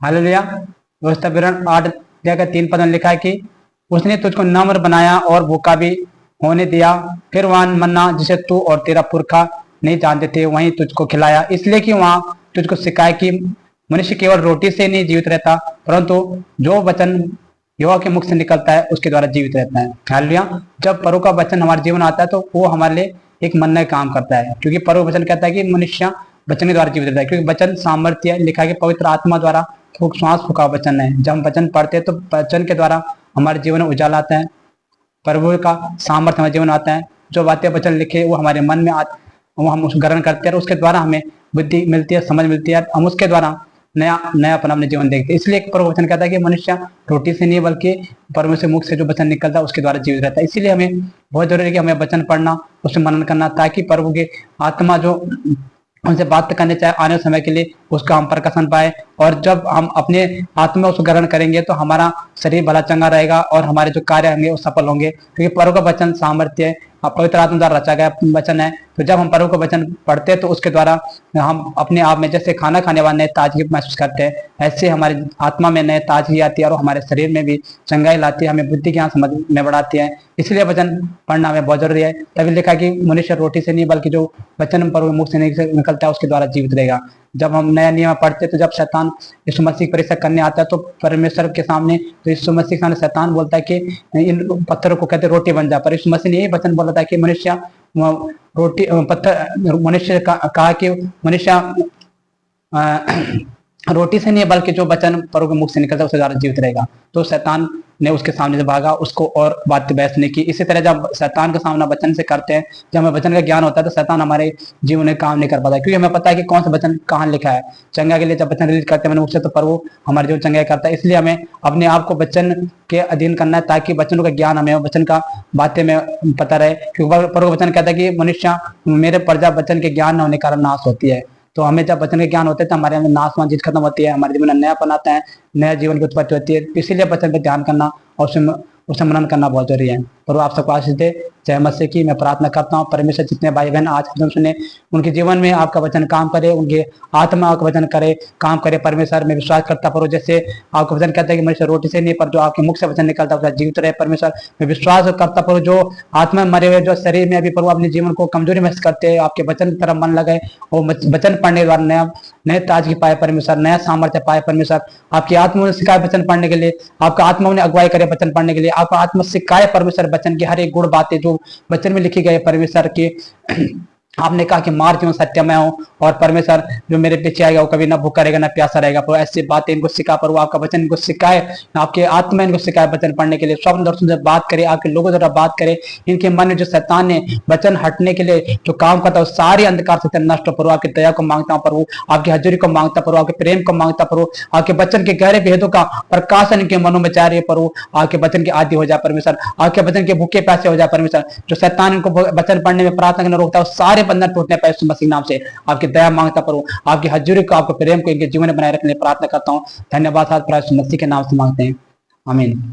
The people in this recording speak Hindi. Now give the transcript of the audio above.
हालेलुया। व्यवस्था विवरण 8 अध्याय का 3 पद में लिखा है कि उसने तुझको नम्र बनाया और भूखा भी होने दिया, फिर वहां मन्ना जिसे तू और तेरा पुरखा नहीं जानते थे वहीं तुझको खिलाया, इसलिए कि वहां तुझको सिखाया कि मनुष्य केवल रोटी से नहीं जीवित रहता, परंतु जो वचन यहोवा के मुख से निकलता है उसके द्वारा जीवित रहता है। हालेलुया। जब प्रभु का वचन हमारे जीवन आता है तो वो हमारे लिए एक मन का काम करता है, क्योंकि प्रभु वचन कहता है कि मनुष्य वचन के द्वारा जीवित रहता है, क्योंकि वचन सामर्थ्य लिखा है कि पवित्र आत्मा द्वारा फूक श्वास फूका वचन है। जब हम वचन पढ़ते हैं तो वचन के द्वारा हमारे जीवन में उजाला आता है, प्रभु का सामर्थ्य हमारे जीवन आता है। जो बातें वचन लिखे वो हमारे मन में वो हम उसको ग्रहण करते हैं और उसके द्वारा हमें बुद्धि मिलती है, समझ मिलती है, हम उसके द्वारा नया नयापन अपने जीवन देखते हैं। इसलिए प्रभु वचन कहता है कि मनुष्य रोटी से नहीं बल्कि परमेश्वर से मुख से जो वचन निकलता है उसके द्वारा जीवित रहता है। इसीलिए हमें बहुत जरूरी है कि हमें वचन पढ़ना, उसमें मनन करना, ताकि प्रभु की आत्मा जो हमसे बात करने चाहे आने समय के लिए उसका हम प्रकाशन पाए। और जब हम अपने आत्मा उसको ग्रहण करेंगे तो हमारा शरीर भला चंगा रहेगा और हमारे जो कार्य होंगे वो सफल होंगे, क्योंकि प्रभु का वचन सामर्थ्य है, पवित्र आत्मा द्वारा रचा गया वचन है। तो जब हम प्रभु का वचन पढ़ते हैं तो उसके द्वारा हम अपने आप में जैसे खाना खाने वाले नए ताजगी महसूस करते हैं, ऐसे हमारी आत्मा में नए ताजगी आती है और हमारे शरीर में भी चंगाई लाती है, हमें बुद्धि ज्ञान समझ में बढ़ाती है। इसलिए वचन पढ़ना हमें बहुत जरूरी है। तभी लिखा कि मनुष्य रोटी से नहीं बल्कि जो वचन प्रभु के मुख से निकलता है उसके द्वारा जीवित रहेगा। जब हम नया नियम पढ़ते तो जब शैतान यीशु मसीह की परीक्षा करने आता है तो परमेश्वर के सामने, तो यीशु मसीह के सामने शैतान बोलता है कि इन पत्थरों को कहते रोटी बन जा, पर यीशु मसीह ने यही वचन बोला था कि मनुष्य रोटी पत्थर मनुष्य कहा कि मनुष्य रोटी से नहीं बल्कि जो वचन प्रभु के मुख से निकलता है उससे द्वारा जीवित रहेगा। तो शैतान ने उसके सामने से भागा, उसको और बात बहस नहीं की। इसी तरह जब शैतान का सामना वचन से करते हैं, जब हमें वचन का ज्ञान होता है तो शैतान हमारे जीवन में काम नहीं कर पाता, क्योंकि हमें पता है कि कौन सा वचन कहाँ लिखा है। चंगा के लिए जब वचन रिलीज करते हैं मैंने उससे तो प्रभु हमारे जीवन चंगा करता है। इसलिए हमें अपने आप को वचन के अधीन करना है, ताकि वचनों का ज्ञान हमें वचन का बातें में पता रहे। क्योंकि प्रभु वचन कहता है कि मनुष्य मेरे प्रजा वचन के ज्ञान न होने के कारण नाश होती है। तो हमें जब वचन के ज्ञान होते हैं तो हमारे अंदर नाशवान चीज खत्म होती है, हमारे जीवन में नयापन आता है, नया जीवन की उत्पत्ति होती है। इसीलिए वचन पे ध्यान करना और उसे मनन करना बहुत जरूरी है। और आप सबको आशीष दे। जय मसीह की। मैं प्रार्थना करता हूँ परमेश्वर जितने भाई बहन आज वचन सुने उनके जीवन में आपका वचन काम करे, उनके आत्मा का वचन करे काम करे। परमेश्वर में विश्वास करता परो, जैसे आपका वचन कहता है कि मनुष्य रोटी से नहीं पर जो आपके मुख से वचन निकलता है जीवित रहे। परमेश्वर में विश्वास करता परो, जो आत्मा मरे हुए जो शरीर में अभी प्रभु अपने जीवन को कमजोरी महसूस करते हैं, आपके वचन की तरफ मन लगाए और वचन पढ़ने के द्वारा नए ताजगी पाए परमेश्वर, नया सामर्थ्य पाए परमेश्वर। आपकी आत्मा ने सिखाए वचन पढ़ने के लिए, आपका आत्मा ने अगुवाई करे वचन पढ़ने के लिए, आपका आत्मा सिखाए परमेश्वर वचन की हर एक गुण बातें जो वचन में लिखी गई परमेश्वर की। आपने कहा कि मार्ग जीवन सत्य मैं हूँ और परमेश्वर जो मेरे पीछे आएगा वो कभी ना भूखा रहेगा ना प्यासा रहेगा। पर ऐसी बातें इनको सिखा, पर वो आपका वचन इनको सिखाए, आपके आत्मा इनको सिखाए वचन पढ़ने के लिए, स्वप्न दर्शन से बात करे, आपके लोगों द्वारा बात करे। इनके मन में जो शैतान ने वचन हटने के लिए जो काम करता है सारी अंधकार से नष्ट हो। आपकी दया को मांगता हूँ प्रभु, आपकी हजूरी को मांगता प्रभु, आपके प्रेम को मांगता प्रभु, आपके वचन के गहरे भेदों का प्रकाशन इनके मनों में चाह रही है प्रभु। आपके वचन के आदि हो जाए परमेश्वर, आपके वचन के भूखे प्यासे हो जाए परमेश्वर। जो शैतान इनको वचन पढ़ने में प्रार्थना करना रोकता है सारे बंधन टूटने पाए मसीह नाम से। आपकी दया मांगता प्रभु, आपकी हजूरी को आपके प्रेम को इनके जीवन में बनाए रखने प्रार्थना करता हूँ। धन्यवाद मसीह के नाम से मांगते हैं, आमीन।